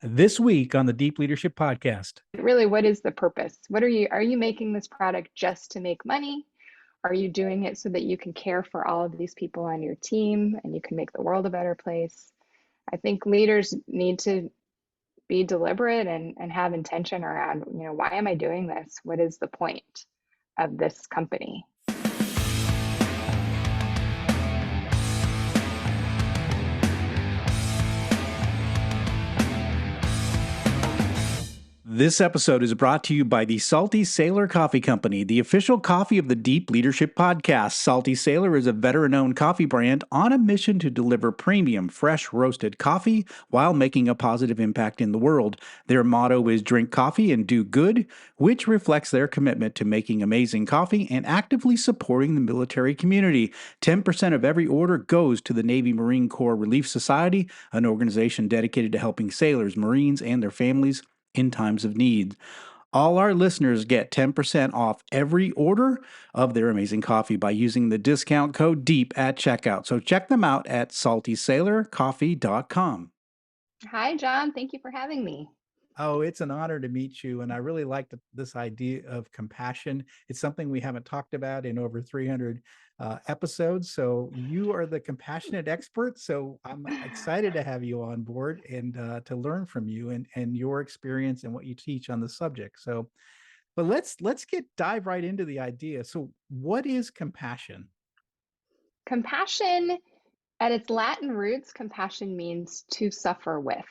This week on the Deep Leadership Podcast. Really, what is the purpose? Are you making this product just to make money? Are you doing it so that you can care for all of these people on your team and you can make the world a better place? I think leaders need to be deliberate and have intention around, why am I doing this? What is the point of this company? This episode is brought to you by the Salty Sailor Coffee Company, the official coffee of the Deep Leadership Podcast. Salty Sailor is a veteran-owned coffee brand on a mission to deliver premium, fresh roasted coffee while making a positive impact in the world. Their motto is drink coffee and do good, which reflects their commitment to making amazing coffee and actively supporting the military community. 10% of every order goes to the Navy Marine Corps Relief Society, an organization dedicated to helping sailors, Marines, and their families in times of need. All our listeners get 10% off every order of their amazing coffee by using the discount code DEEP at checkout. So check them out at saltysailorcoffee.com. Hi, John. Thank you for having me. Oh, it's an honor to meet you. And I really like this idea of compassion. It's something we haven't talked about in over 300 episodes. So you are the compassionate expert. So I'm excited to have you on board and to learn from you and your experience and what you teach on the subject. So, but let's dive right into the idea. So what is compassion? Compassion, at its Latin roots, compassion means to suffer with.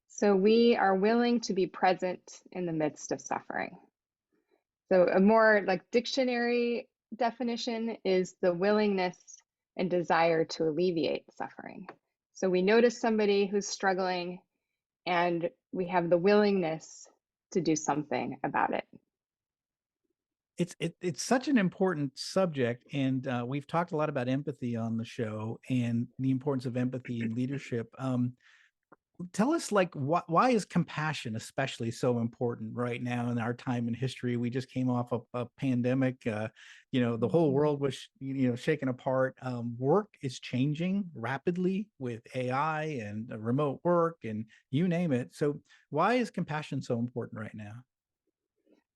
So we are willing to be present in the midst of suffering. So a more dictionary definition is the willingness and desire to alleviate suffering. So we notice somebody who's struggling and we have the willingness to do something about it. It's such an important subject, and we've talked a lot about empathy on the show and the importance of empathy in leadership. Tell us, why is compassion especially so important right now in our time in history? We just came off a pandemic. The whole world was, shaken apart. Work is changing rapidly with AI and remote work and you name it. So why is compassion so important right now?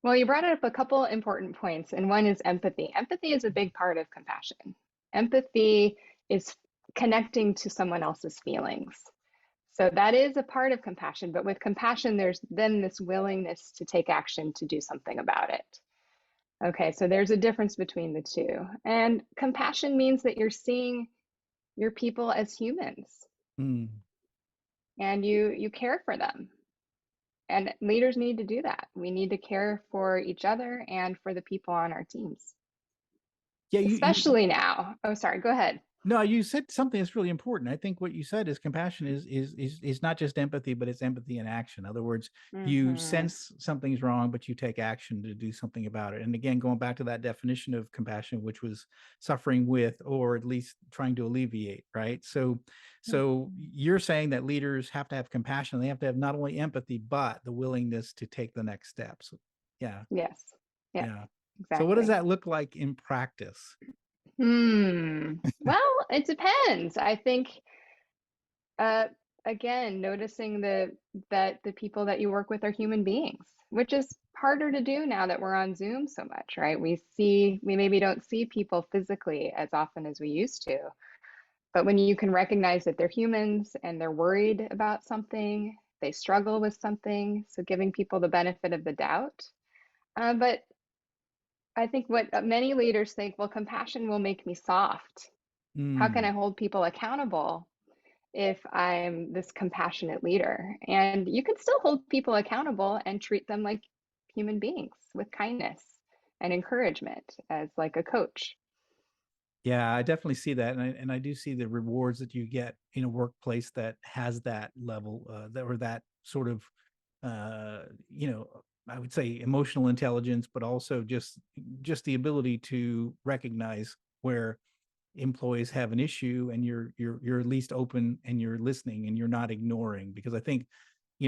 Well, you brought up a couple important points, and one is empathy. Empathy is a big part of compassion. Empathy is connecting to someone else's feelings. So that is a part of compassion, but with compassion, there's then this willingness to take action to do something about it. Okay, so there's a difference between the two. And compassion means that you're seeing your people as humans and you care for them. And leaders need to do that. We need to care for each other and for the people on our teams. Yeah, especially now. Oh, sorry, go ahead. No, you said something that's really important. I think what you said is compassion is not just empathy, but it's empathy in action. In other words, you sense something's wrong, but you take action to do something about it. And again, going back to that definition of compassion, which was suffering with, or at least trying to alleviate, right? So you're saying that leaders have to have compassion. They have to have not only empathy, but the willingness to take the next steps. Yeah. Yes. Yeah. Exactly. So what does that look like in practice? Well, it depends. I think, again, noticing that the people that you work with are human beings, which is harder to do now that we're on Zoom so much, right? We maybe don't see people physically as often as we used to, but when you can recognize that they're humans and they're worried about something, they struggle with something, so giving people the benefit of the doubt. But I think what many leaders think, well, compassion will make me soft. How can I hold people accountable if I'm this compassionate leader? And you can still hold people accountable and treat them like human beings with kindness and encouragement as like a coach. Yeah, I definitely see that. And I do see the rewards that you get in a workplace that has that level, that sort of, I would say emotional intelligence, but also just the ability to recognize where employees have an issue and you're at least open and you're listening and you're not ignoring. Because I think,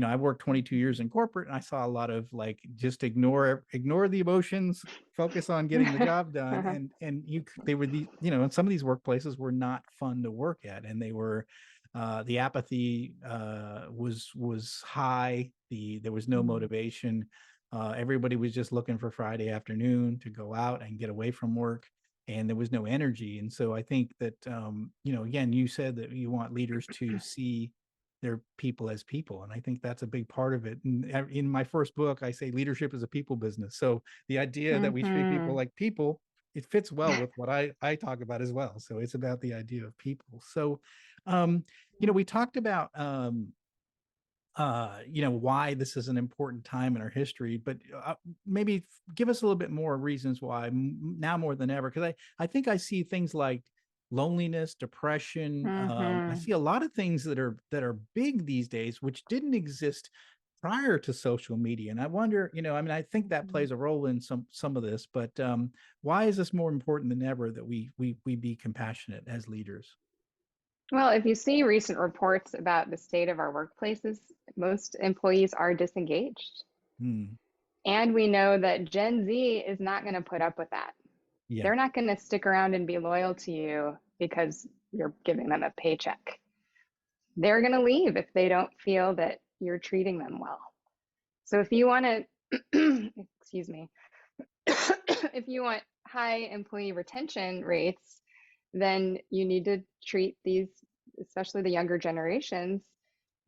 I worked 22 years in corporate and I saw a lot of just ignore the emotions, focus on getting the job done. And they were and some of these workplaces were not fun to work at, and they were The apathy was high. There was no Mm. motivation. Everybody was just looking for Friday afternoon to go out and get away from work, and there was no energy. And so I think that again, you said that you want leaders to see their people as people, and I think that's a big part of it. And in my first book, I say leadership is a people business. So the idea that we treat people Hmm. like people, it fits well with what I talk about as well. So it's about the idea of people. So um, we talked about why this is an important time in our history, but maybe give us a little bit more reasons why now more than ever. Because I think I see things like loneliness, depression. I Hmm. see a lot of things that are big these days, which didn't exist prior to social media. And I wonder, I mean, I think that plays a role in some of this, but why is this more important than ever that we be compassionate as leaders? Well, if you see recent reports about the state of our workplaces, most employees are disengaged. Hmm. And we know that Gen Z is not going to put up with that. Yeah. They're not going to stick around and be loyal to you because you're giving them a paycheck. They're going to leave if they don't feel that you're treating them well. So if you want to, excuse me, if you want high employee retention rates, then you need to treat these, especially the younger generations,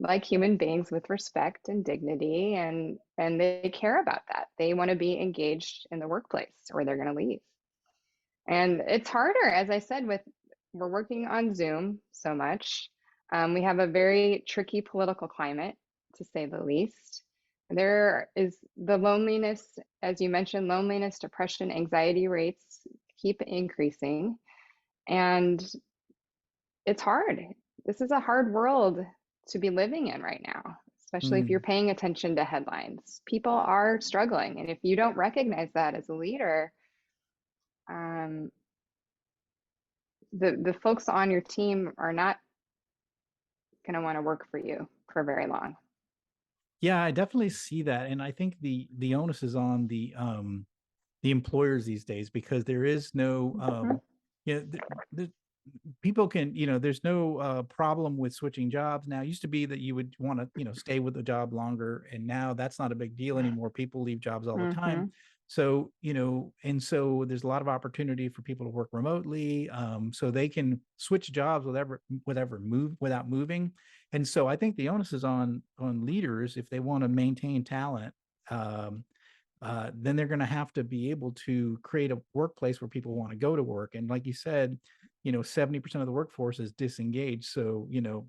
like human beings with respect and dignity, and they care about that. They want to be engaged in the workplace or they're going to leave. And it's harder, as I said, with we're working on Zoom so much. We have a very tricky political climate, to say the least. There is the loneliness, as you mentioned, loneliness, depression, anxiety rates keep increasing. And it's hard. This is a hard world to be living in right now, especially if you're Mm. paying attention to headlines. People are struggling. And if you don't recognize that as a leader, um, the folks on your team are not going to want to work for you for very long. Yeah, I definitely see that, and I think the onus is on the employers these days because there is no Mhm. the people can, there's no problem with switching jobs now. It used to be that you would want to, stay with the job longer, and now that's not a big deal anymore. People leave jobs all the time. Mhm. So, and so there's a lot of opportunity for people to work remotely, so they can switch jobs whatever move without moving. And so I think the onus is on leaders if they want to maintain talent. um, then they're going to have to be able to create a workplace where people want to go to work. And like you said, 70% of the workforce is disengaged. So,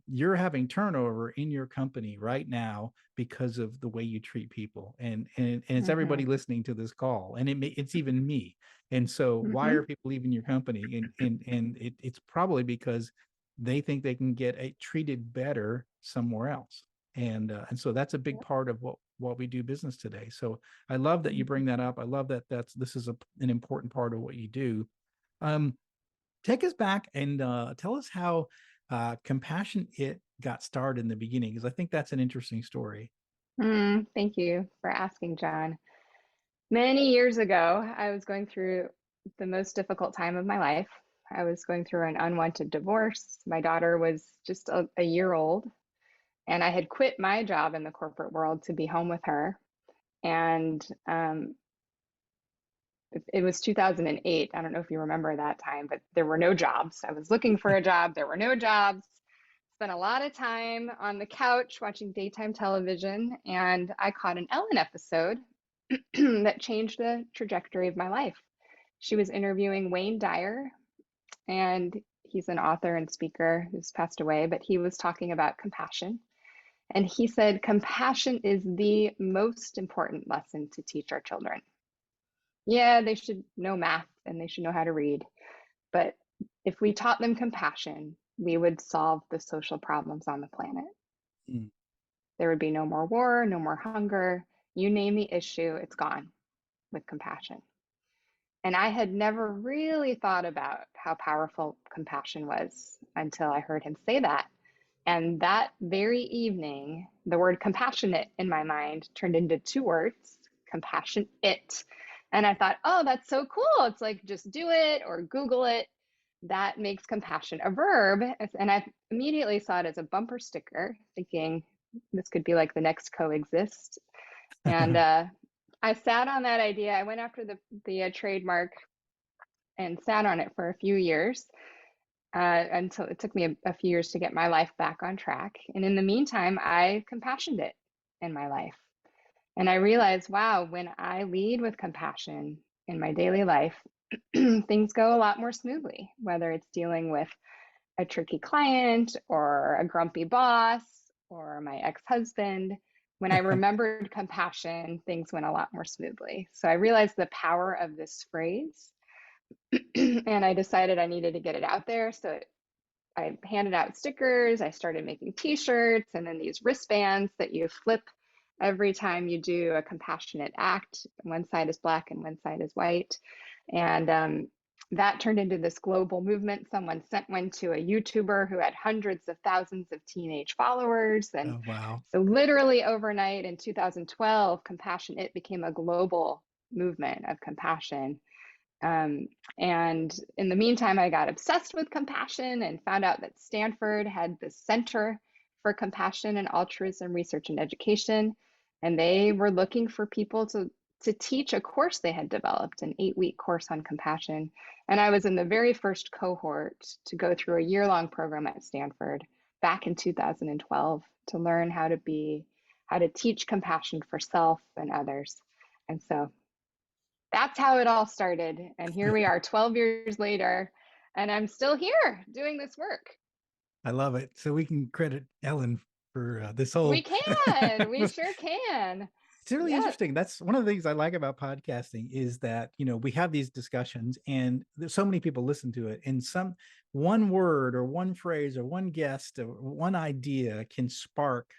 you're having turnover in your company right now because of the way you treat people. And it's everybody Mhm. listening to this call. And it's even me. And so why are Mhm. people leaving your company? And it's probably because they think they can get treated better somewhere else. And so that's a big part of what we do business today. So I love that you bring that up. I love that this is an important part of what you do. Um, Take us back and tell us how Compassion It got started in the beginning, because I think that's an interesting story. Thank you for asking, John. Many years ago, I was going through the most difficult time of my life. I was going through an unwanted divorce. My daughter was just a year old, and I had quit my job in the corporate world to be home with her. And it was 2008. I don't know if you remember that time, but there were no jobs. I was looking for a job. There were no jobs. Spent a lot of time on the couch watching daytime television, and I caught an Ellen episode that changed the trajectory of my life. She was interviewing Wayne Dyer, and he's an author and speaker who's passed away, but he was talking about compassion. And he said, compassion is the most important lesson to teach our children. Yeah, they should know math and they should know how to read. But if we taught them compassion, we would solve the social problems on the planet. Mm. There would be no more war, no more hunger. You name the issue, it's gone with compassion. And I had never really thought about how powerful compassion was until I heard him say that. And that very evening, the word compassionate in my mind turned into two words, compassion it. And I thought, oh, that's so cool. It's like just do it or Google it. that makes compassion a verb. And I immediately saw it as a bumper sticker, thinking this could be like the next coexist. And I sat on that idea. I went after the trademark and sat on it for a few years until it took me a few years to get my life back on track. And in the meantime, I compassioned it in my life. And I realized, wow, when I lead with compassion in my daily life, things go a lot more smoothly, whether it's dealing with a tricky client or a grumpy boss or my ex-husband. When I remembered compassion, things went a lot more smoothly. So I realized the power of this phrase, and I decided I needed to get it out there. So I handed out stickers, I started making t-shirts, and then these wristbands that you flip every time you do a compassionate act. One side is black and one side is white. And that turned into this global movement. Someone sent one to a YouTuber who had hundreds of thousands of teenage followers. And Oh, wow. so literally overnight in 2012, Compassion It became a global movement of compassion. And in the meantime, I got obsessed with compassion and found out that Stanford had the Center for Compassion and Altruism Research and Education. And they were looking for people to teach a course they had developed, an 8-week course on compassion. And I was in the very first cohort to go through a year-long program at Stanford back in 2012 to learn how to teach compassion for self and others. And so that's how it all started. And here we are 12 years later, and I'm still here doing this work. I love it. So we can credit Ellen for this We whole can, we sure can. It's really Yes. interesting. That's one of the things I like about podcasting is that, we have these discussions and there's so many people listen to it, and some one word or one phrase or one guest or one idea can spark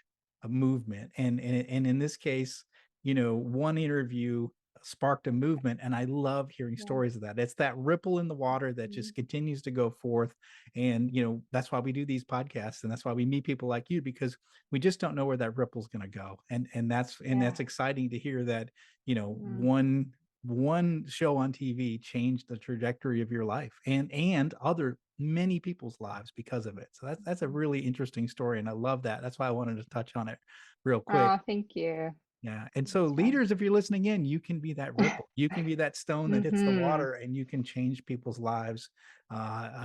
a movement. And in this case, one interview sparked a movement, and I love hearing Yeah. stories of that. It's that ripple in the water that Mhm. just continues to go forth. And that's why we do these podcasts, and that's why we meet people like you, because we just don't know where that ripple's going to go. And Yeah. that's exciting to hear that, Mm. one show on TV changed the trajectory of your life and other many people's lives because of it. So that's a really interesting story, and I love that. That's why I wanted to touch on it real quick. Oh, thank you. Yeah. And so That's fun. leaders, if you're listening in, you can be that ripple. You can be that stone that hits the Mm-hmm. water, and you can change people's lives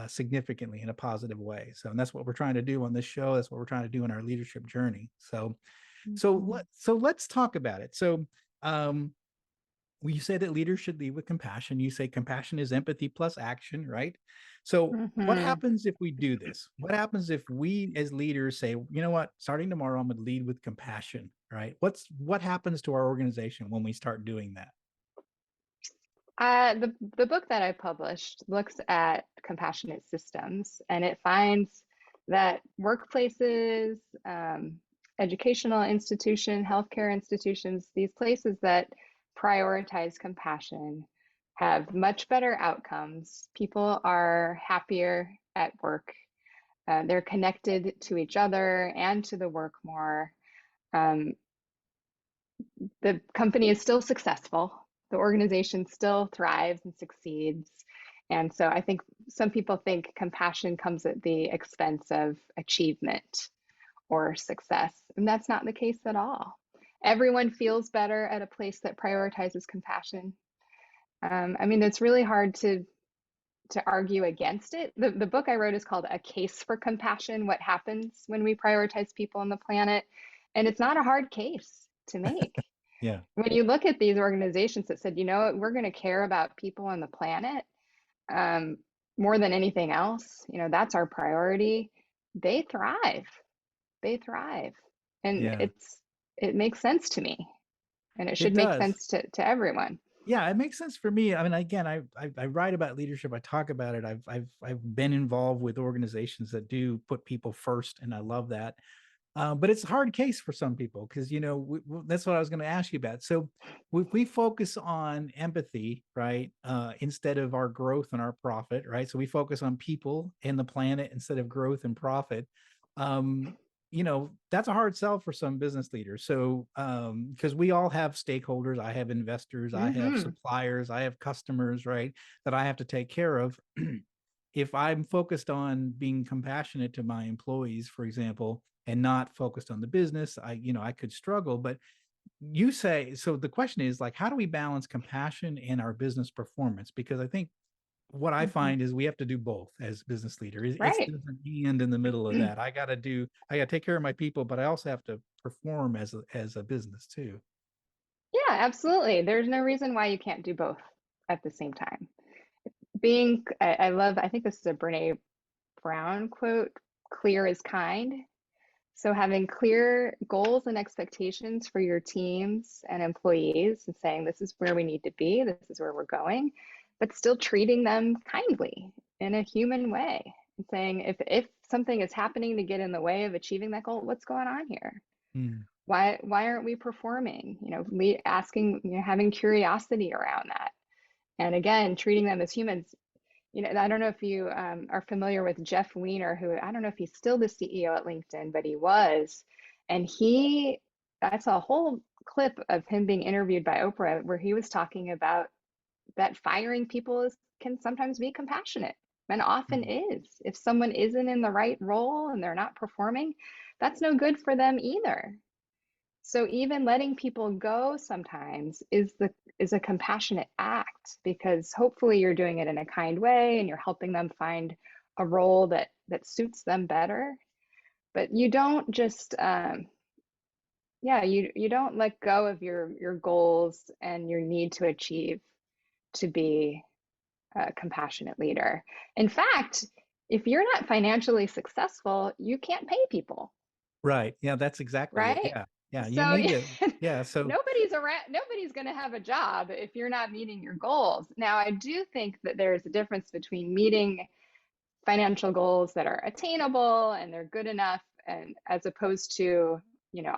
significantly in a positive way. So, and that's what we're trying to do on this show. That's what we're trying to do in our leadership journey. Mm-hmm. So let's talk about it. So, you say that leaders should lead with compassion. You say compassion is empathy plus action, right? So what Mm-hmm. happens if we do this? What happens if we as leaders say, you know what, starting tomorrow, I'm going to lead with compassion, right? What happens to our organization when we start doing that? The book that I published looks at compassionate systems, and it finds that workplaces, educational institutions, healthcare institutions, these places that prioritize compassion have much better outcomes. People are happier at work. They're connected to each other and to the work more. Um, the company is still successful. The organization still thrives and succeeds. And so I think some people think compassion comes at the expense of achievement or success. And that's not the case at all. Everyone feels better at a place that prioritizes compassion. I mean, it's really hard to argue against it. The book I wrote is called A Case for Compassion: What Happens When We Prioritize People on the Planet. And it's not a hard case to make. Yeah. When you look at these organizations that said, you know what, we're going to care about people on the planet um, more than anything else, that's our priority, they thrive. They thrive. And Yeah. it makes sense to me. And it It should make does. sense to everyone. Yeah, it makes sense for me. I mean, again, I write about leadership. I talk about it. I've been involved with organizations that do put people first, and I love that. But it's a hard case for some people because that's what I was going to ask you about. So if we focus on empathy, right, instead of our growth and our profit, right? So we focus on people and the planet instead of growth and profit. Um, that's a hard sell for some business leaders. So because we all have stakeholders, I have investors, I have Mm-hmm. suppliers, I have customers, right, that I have to take care of. if I'm focused on being compassionate to my employees, for example, and not focused on the business, I could struggle. But you say, so the question is like, how do we balance compassion and our business performance? Because I think what I Mhm. find is we have to do both as business leader. It's Right. there's an and in the middle of that. I got to take care of my people, but I also have to perform as a business too. Yeah, absolutely. There's no reason why you can't do both at the same time. I love, I think this is a Brene Brown quote, clear is kind. So having clear goals and expectations for your teams and employees and saying this is where we need to be, this is where we're going, but still treating them kindly in a human way. And saying if something is happening to get in the way of achieving that goal, what's going on here? Mm, Why aren't we performing? Asking, having curiosity around that. And again, treating them as humans. I don't know if you are familiar with Jeff Weiner, who I don't know if he's still the CEO at LinkedIn, but he was. And I saw a whole clip of him being interviewed by Oprah where he was talking about that firing people can sometimes be compassionate and often mm. is. If someone isn't in the right role and they're not performing, that's no good for them either. So even letting people go sometimes is a compassionate act because hopefully you're doing it in a kind way and you're helping them find a role that suits them better. But you don't just yeah, you don't let go of your goals and your need to achieve to be a compassionate leader. In fact, if you're not financially successful, you can't pay people. Right. Yeah, that's exactly it. Right? Yeah. Yeah. You So need to, yeah. So nobody's going to have a job if you're not meeting your goals. Now, I do think that there's a difference between meeting financial goals that are attainable and they're good enough and as opposed to,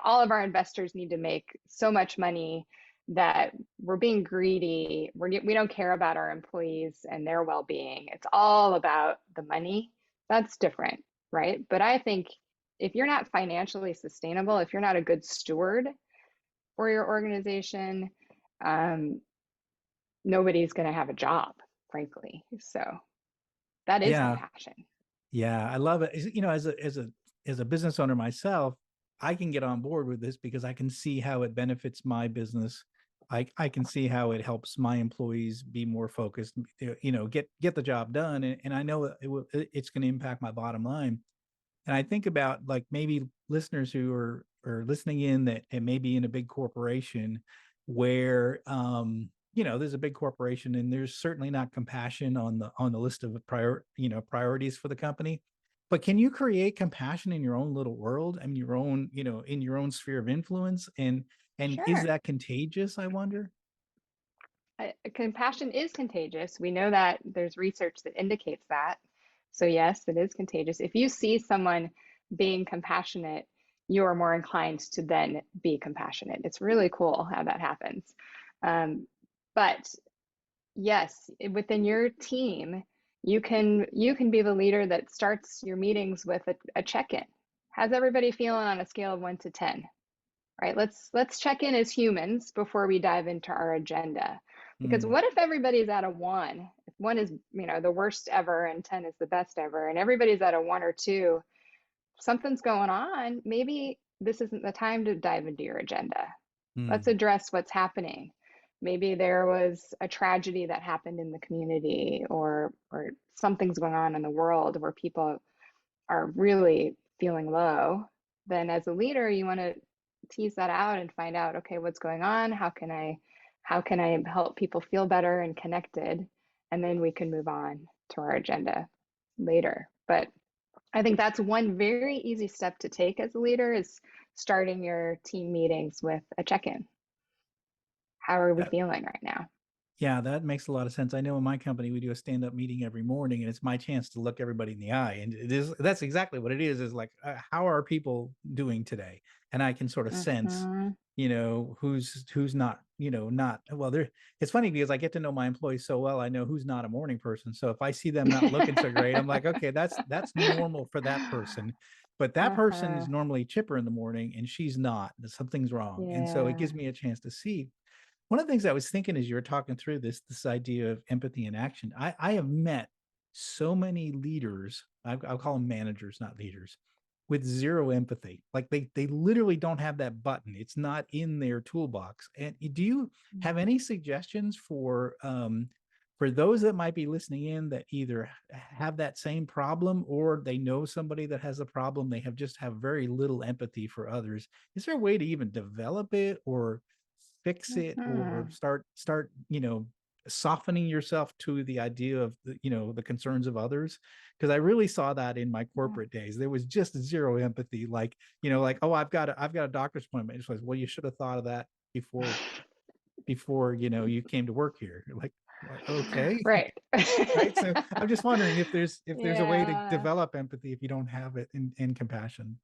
all of our investors need to make so much money that we're being greedy. We don't care about our employees and their well-being. It's all about the money. That's different, right? But I think if you're not financially sustainable, if you're not a good steward for your organization, um, nobody's going to have a job, frankly. So that is yeah. compassion. Yeah, I love it. As a business owner myself, I can get on board with this because I can see how it benefits my business. I can see how it helps my employees be more focused, get the job done, and I know it's going to impact my bottom line. And I think about like maybe listeners who are listening in that it may be in a big corporation where there's a big corporation and there's certainly not compassion on the list of priorities for the company. But can you create compassion in your own little world and your own, in your own sphere of influence? And is Sure. that contagious, I wonder? Compassion is contagious. We know that there's research that indicates that. So, yes, it is contagious. If you see someone being compassionate, you are more inclined to then be compassionate. It's really cool how that happens. Um, but yes, within your team, you can be the leader that starts your meetings with a check-in. How's everybody feeling on a scale of 1 to 10? Right? Let's check in as humans before we dive into our agenda. Because Mm, what if everybody's at a 1? If 1 is, the worst ever and 10 is the best ever, and everybody's at a 1 or 2, something's going on. Maybe this isn't the time to dive into your agenda. Let's mm. address what's happening. Maybe there was a tragedy that happened in the community or something's going on in the world where people are really feeling low. Then as a leader, you want to tease that out and find out, okay, what's going on? How can I help people feel better and connected? And then we can move on to our agenda later. But I think that's one very easy step to take as a leader is starting your team meetings with a check-in. How are we feeling right now? Yeah, that makes a lot of sense. I know in my company we do a stand-up meeting every morning, and it's my chance to look everybody in the eye. And that's exactly what it is like, how are people doing today? And I can sort of sense, Mm-hmm. who's not, not well. There, it's funny because I get to know my employees so well. I know who's not a morning person. So if I see them not looking so great, I'm like, okay, that's normal for that person. But that person is Uh-huh. normally chipper in the morning, and she's not. Something's wrong. And so it Yeah. gives me a chance to see. One of the things I was thinking as you were talking through this idea of empathy in action, I have met so many leaders, I'll call them managers, not leaders, with zero empathy. Like they literally don't have that button. It's not in their toolbox. And do you have any suggestions for those that might be listening in that either have that same problem or they know somebody that has a problem, they have very little empathy for others? Is there a way to even develop it or fix it or Mhm. start softening yourself to the idea of the concerns of others? Because I really saw that in my Yeah. corporate days. There was just zero empathy. Like, like, oh, I've got a doctor's appointment. It's like, well, you should have thought of that before you came to work here. Like, okay. Right. Right. So I'm just wondering if there's a way to Yeah, develop empathy if you don't have it in compassion.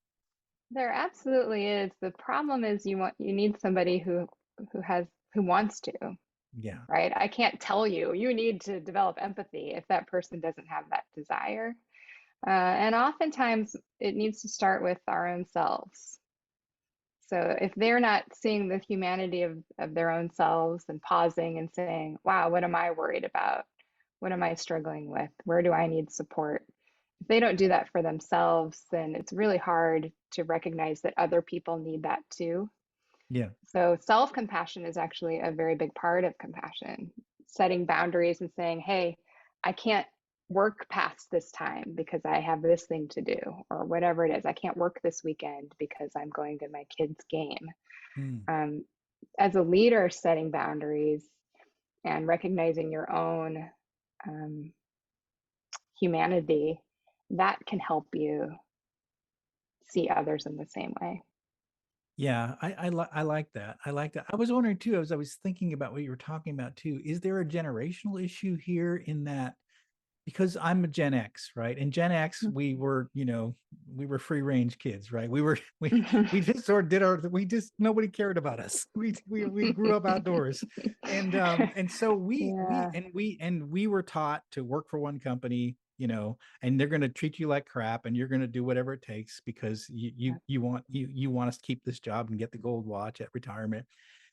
there absolutely is. The problem is you need somebody who has who wants to, Yeah. right? I can't tell you you need to develop empathy if that person doesn't have that desire. And oftentimes it needs to start with our own selves. So if they're not seeing the humanity of their own selves and pausing and saying, wow, what am I worried about? What am I struggling with? Where do I need support? If they don't do that for themselves, then it's really hard to recognize that other people need that too. Yeah. So self-compassion is actually a very big part of compassion. Setting boundaries and saying, hey, I can't work past this time because I have this thing to do, or whatever it is. I can't work this weekend because I'm going to my kid's game. Mm. Um, as a leader, setting boundaries and recognizing your own um, humanity, that can help you see others in the same way. Yeah, I like that. I like that. I was wondering too, as I was thinking about what you were talking about too, is there a generational issue here in that because I'm a Gen X, right? And Gen X, we were free range kids, right? We just sort of did we just nobody cared about us. We grew up outdoors. And so Yeah. we were taught to work for one company, and they're going to treat you like crap and you're going to do whatever it takes because you want us to keep this job and get the gold watch at retirement.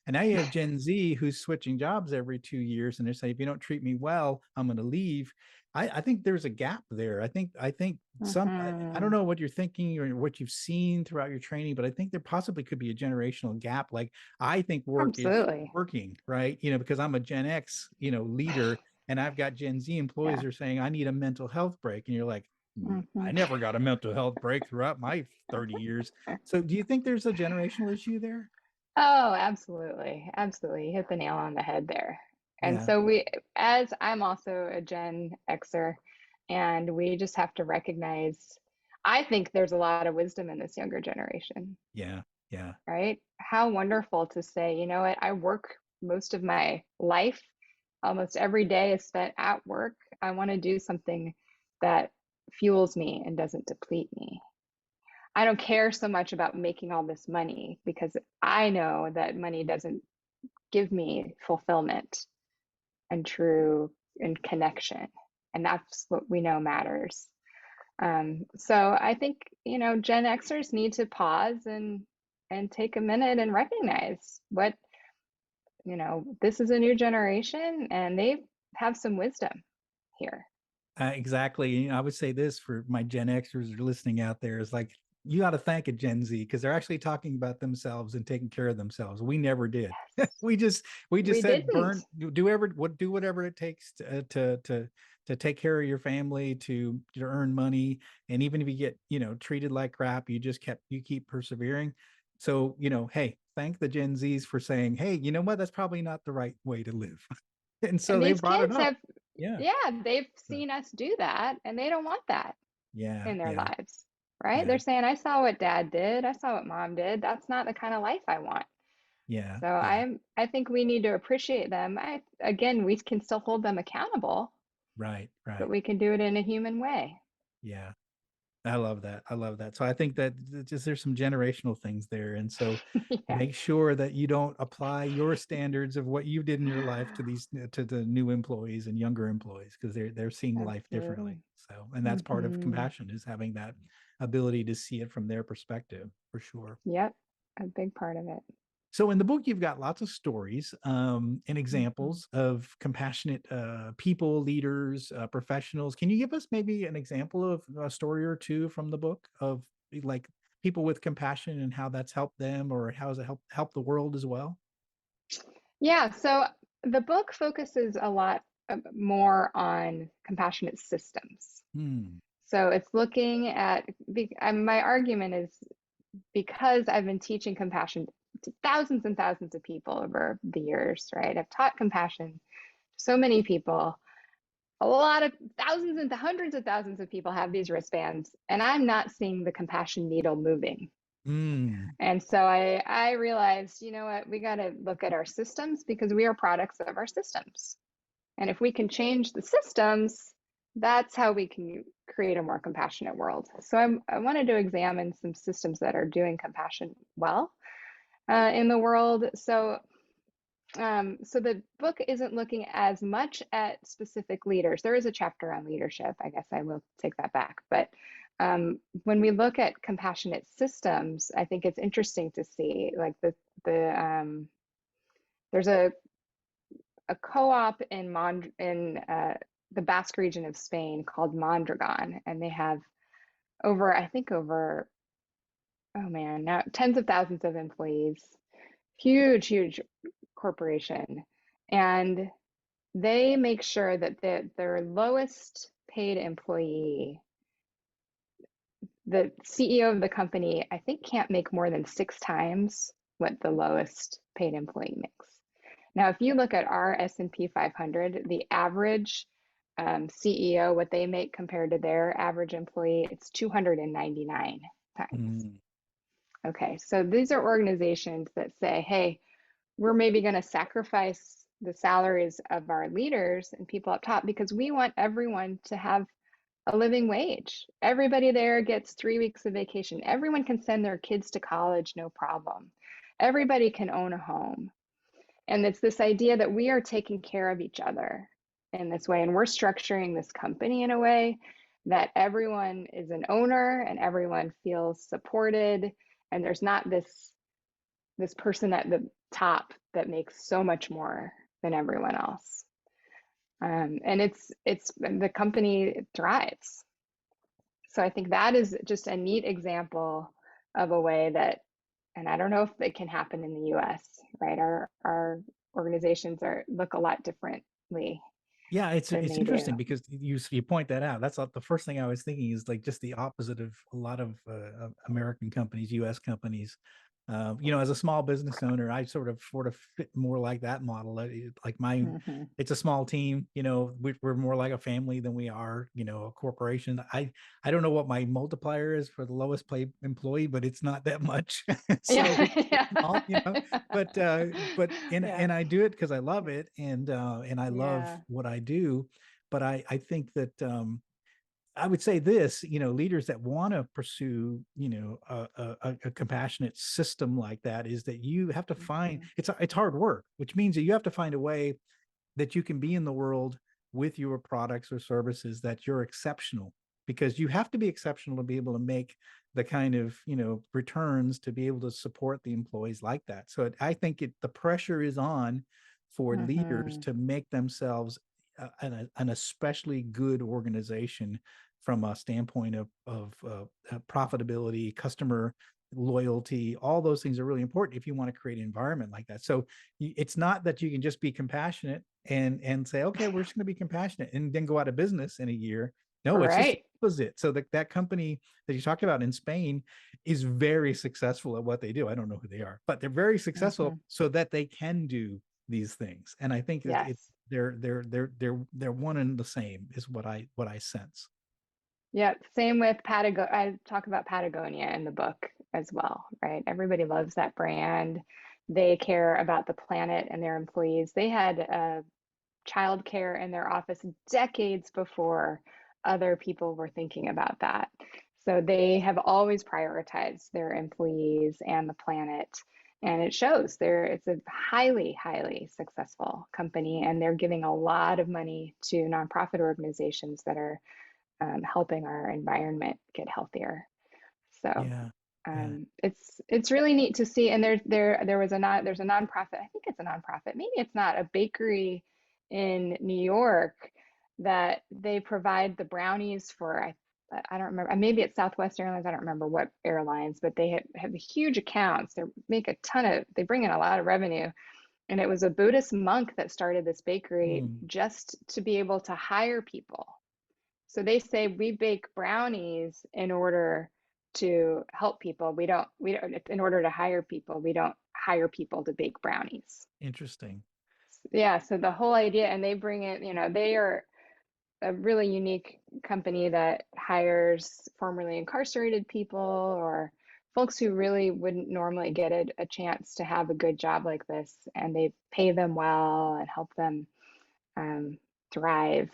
And now you have Gen Z who's switching jobs every 2 years, and they're saying, if you don't treat me well, I'm going to leave. I think there's a gap there. I think I don't Hmm. know what you're thinking or what you've seen throughout your training, but I think there possibly could be a generational gap. Like I think work is Absolutely. working, right? Because I'm a Gen X, leader, and I've got Gen Z employees Yeah. who are saying I need a mental health break, and you're like, I Hmm. never got a mental health break throughout my 30 years. So do you think there's a generational issue there? Oh, absolutely. Absolutely. You hit the nail on the head there. And Yeah, so as I'm also a Gen Xer, and we just have to recognize, I think there's a lot of wisdom in this younger generation, yeah, yeah, right? How wonderful to say, you know what, I work most of my life, almost every day is spent at work. I want to do something that fuels me and doesn't deplete me. I don't care so much about making all this money because I know that money doesn't give me fulfillment and true and connection. And that's what we know matters. So I think, Gen Xers need to pause and take a minute and recognize this is a new generation and they have some wisdom here. exactly. I would say this for my Gen Xers who are listening out there is like, you got to thank a Gen Z because they're actually talking about themselves and taking care of themselves. We never did. Yes. We just We said didn't. burn, do whatever it takes to take care of your family, to earn money, and even if you get treated like crap, you keep persevering. So hey, thank the Gen Zs for saying, hey, you know what? That's probably not the right way to live, and so And they these brought it kids up. have, Yeah. yeah, they've So, seen us do that and they don't want that yeah. in their Yeah. lives, right? Yeah. They're saying, I saw what dad did. I saw what mom did. That's not the kind of life I want. Yeah, So yeah, I think we need to appreciate them. Again, we can still hold them accountable, right, but right. we can do it in a human way. Yeah, I love that. I love that. So I think that just there's some generational things there, and so Yeah, make sure that you don't apply your standards of what you did in your life to the new employees and younger employees because they're seeing life differently. absolutely. So, and that's part of Hmm. compassion is having that ability to see it from their perspective for sure. Yep, a big part of it. So in the book, you've got lots of stories and Mhm. examples of compassionate people, leaders, professionals. Can you give us maybe an example of a story or two from the book of like people with compassion and how that's helped them, or how has it helped the world as well? Yeah, so the book focuses a lot more on compassionate systems. Hmm. So it's looking at, my argument is because I've been teaching compassion to thousands and thousands of people over the years, right? I've taught compassion to so many people. A lot of thousands and hundreds of thousands of people have these wristbands, and I'm not seeing the compassion needle moving. Hmm. And so I realized, you know what, we got to look at our systems because we are products of our systems. And if we can change the systems, that's how we can create a more compassionate world. So I wanted to examine some systems that are doing compassion well in the world. So the book isn't looking as much at specific leaders. There is a chapter on leadership. I guess I will take that back. But when we look at compassionate systems, I think it's interesting to see like there's a co-op in the Basque region of Spain called Mondragon, and they have I think over, oh man, now tens of thousands of employees, huge corporation, and they make sure that their lowest paid employee, the CEO of the company, I think can't make more than 6 times what the lowest paid employee makes. Now, if you look at our S&P 500, the average CEO, what they make compared to their average employee, it's 299 times. Hmm. Okay, so these are organizations that say, hey, we're maybe going to sacrifice the salaries of our leaders and people up top because we want everyone to have a living wage. Everybody there gets 3 weeks of vacation. Everyone can send their kids to college, no problem. Everybody can own a home. And it's this idea that we are taking care of each other in this way. And we're structuring this company in a way that everyone is an owner and everyone feels supported. And there's not this person at the top that makes so much more than everyone else. And it's the company thrives. So I think that is just a neat example of a way that, and I don't know if it can happen in the US, right? Our organizations look a lot differently Yeah, than it's they do. interesting because you point that out. That's the first thing I was thinking is like just the opposite of a lot of American companies, U.S. companies. As a small business owner, I sort of fit more like that model. Like Hmm. it's a small team. We're more like a family than we are, a corporation. I don't know what my multiplier is for the lowest paid employee, but it's not that much. So Yeah, it's yeah, small, but yeah, and I do it because I love it and I love yeah. what I do. But I think that I would say this, leaders that want to pursue, a compassionate system like that is that you have to find Hmm. it's hard work, which means that you have to find a way that you can be in the world with your products or services that you're exceptional, because you have to be exceptional to be able to make the kind of returns to be able to support the employees like that. So I think the pressure is on for leaders Hmm. to make themselves an especially good organization from a standpoint of profitability, customer loyalty. All those things are really important if you want to create an environment like that. So it's not that you can just be compassionate and say, okay, we're just going to be compassionate and then go out of business in a year. No, it's just the Right. opposite. So that company that you talked about in Spain is very successful at what they do. I don't know who they are, but they're very successful Hmm. so that they can do these things. And I think Yes. they're one and the same is what I sense. Yeah, same with Patagonia. I talk about Patagonia in the book as well, right? Everybody loves that brand. They care about the planet and their employees. They had childcare in their office decades before other people were thinking about that. So they have always prioritized their employees and the planet. And it shows it's a highly successful company, and they're giving a lot of money to nonprofit organizations that are helping our environment get healthier. So, Yeah. Yeah. It's really neat to see. And there's a nonprofit. I think it's a nonprofit. Maybe it's not, a bakery in New York that they provide the brownies for. I don't remember. Maybe it's Southwest Airlines. I don't remember what airlines, but they have huge accounts. They bring in a lot of revenue. And it was a Buddhist monk that started this bakery Mm, just to be able to hire people. So they say we bake brownies in order to help people. We don't, in order to hire people, we don't hire people to bake brownies. interesting. Yeah, so the whole idea, and they bring it, they are a really unique company that hires formerly incarcerated people or folks who really wouldn't normally get a chance to have a good job like this, and they pay them well and help them um, thrive.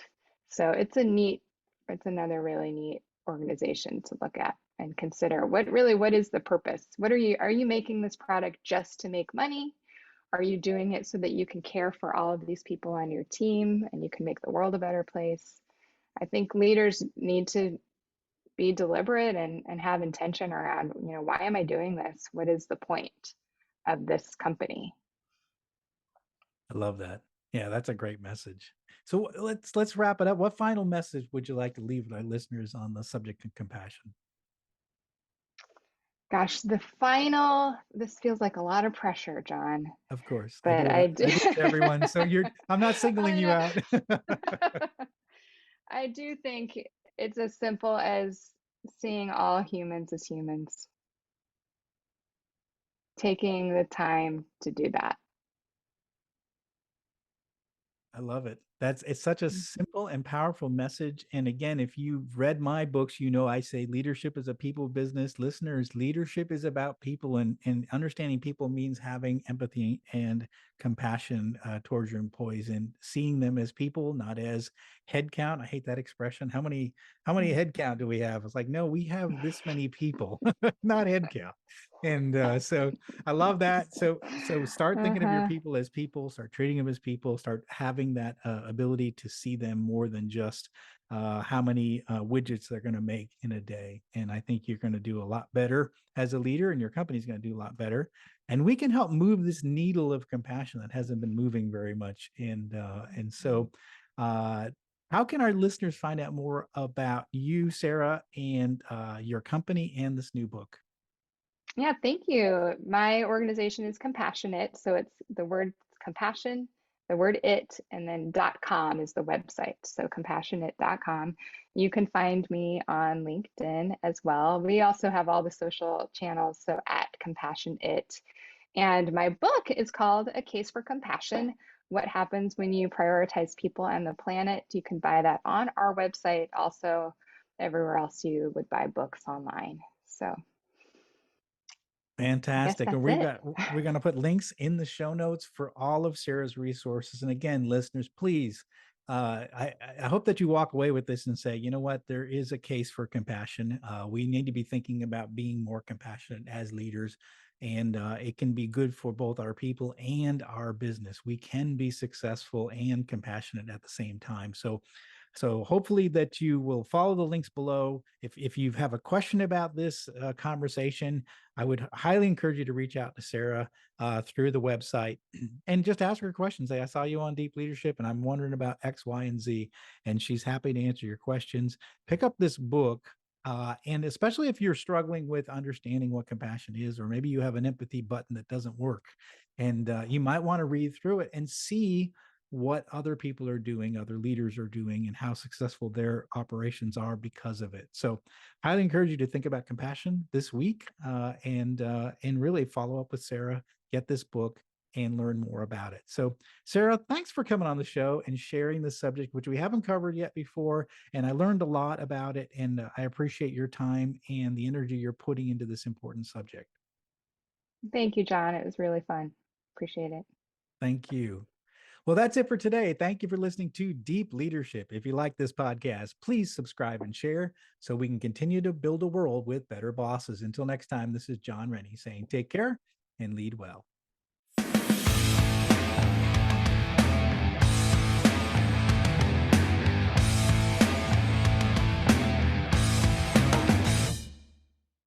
So it's another really neat organization to look at and consider. What is the purpose? Are you making this product just to make money? Are you doing it so that you can care for all of these people on your team and you can make the world a better place? I think leaders need to be deliberate and have intention around, why am I doing this? What is the point of this company? I love that. Yeah, that's a great message. So let's wrap it up. What final message would you like to leave with our listeners on the subject of compassion? Gosh, this feels like a lot of pressure, John, Of course, I but do I it. do. I do it to everyone. So I'm not signaling I you know. out. I do think it's as simple as seeing all humans as humans, taking the time to do that. I love it. It's such a simple and powerful message. And again, if you've read my books, I say leadership is a people business. Listeners, leadership is about people, and understanding people means having empathy and compassion towards your employees and seeing them as people, not as head count. I hate that expression. How many head count do we have? It's like, no, we have this many people, not head count. And so I love that. So start thinking of your Uh-huh. people as people, start treating them as people, start having that ability to see them more than just how many widgets they're going to make in a day. And I think you're going to do a lot better as a leader, and your company's going to do a lot better. And we can help move this needle of compassion that hasn't been moving very much. And so uh, how can our listeners find out more about you, Sara, and your company and this new book? Yeah, thank you. My organization is Compassionate, so it's the word compassion, the word it, and then .com is the website. So compassionate.com. You can find me on LinkedIn as well. We also have all the social channels, so at Compassion It. And my book is called A Case for Compassion: What Happens When You Prioritize People and the Planet. You can buy that on our website, also everywhere else you would buy books online. So I guess Fantastic. And that's it. we're going to put links in the show notes for all of Sara's resources. And again, listeners, please, I hope that you walk away with this and say, you know what, there is a case for compassion. We need to be thinking about being more compassionate as leaders, and it can be good for both our people and our business. We can be successful and compassionate at the same time. So hopefully that you will follow the links below. If you have a question about this conversation, I would highly encourage you to reach out to Sara through the website and just ask her questions. Say, I saw you on Deep Leadership and I'm wondering about X, Y, and Z. And she's happy to answer your questions. Pick up this book. And especially if you're struggling with understanding what compassion is, or maybe you have an empathy button that doesn't work, and you might want to read through it and see what other people are doing, other leaders are doing, and how successful their operations are because of it. So, highly encourage you to think about compassion this week, and really follow up with Sara, get this book, and learn more about it. So, Sara, thanks for coming on the show and sharing this subject, which we haven't covered yet before. And I learned a lot about it, and I appreciate your time and the energy you're putting into this important subject. Thank you, John. It was really fun. Appreciate it. Thank you. Well, that's it for today. Thank you for listening to Deep Leadership. If you like this podcast, please subscribe and share so we can continue to build a world with better bosses. Until next time, this is John Rennie saying take care and lead well.